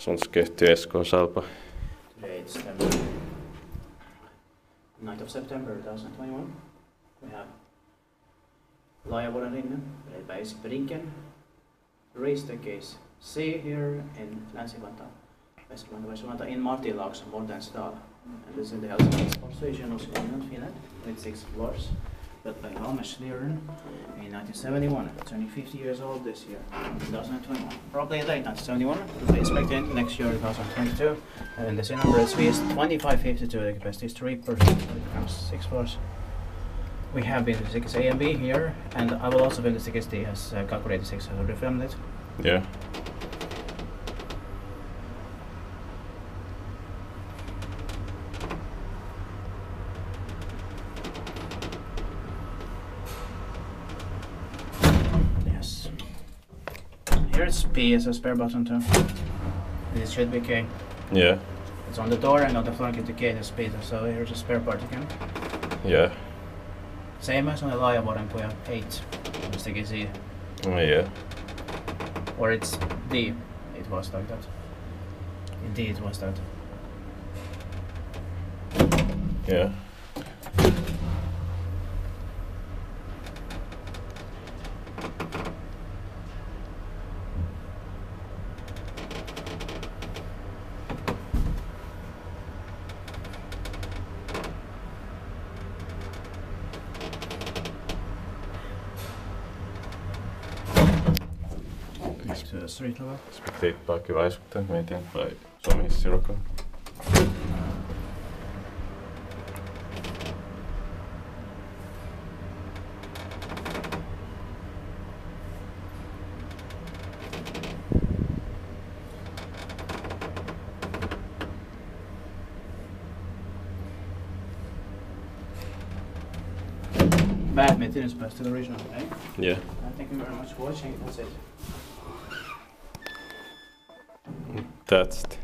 Sonst geht du Esko selber. Today it's 9th of September 2021. We have Laajavuorenrinne, played by Brinken. Race the case C here in Länsi-Vantaa, West-Vantaa in Martinlaakso, modernized. And this is the Helsinki Sports Region of Finland with 6 floors. Built by ValmetSchlieren in 1971, turning 50 years old this year, 2021. Probably late 1971, we'll be expecting next year 2022. And the number is 2552, the capacity is 3% when it comes to 6 floors. We have been to tickets A and B here, and I will also build the tickets D as calculated 600 filmed it. Yeah. Here's P as a spare button too. This should be K. Yeah. It's on the door and on the flank of the K is P, so here's a spare part again. Yeah. Same as on the Laajavuoren, we have 8. Let's take a Z. Oh, yeah. Or it's D. It was like that. In D it was that. Yeah. To street level. Spektiittaakin väisyttää meitä vai Suomessa sirokaan. Bad maintenance pass to the regional, eh? Yeah. Thank you very much for watching. That's it. That's it.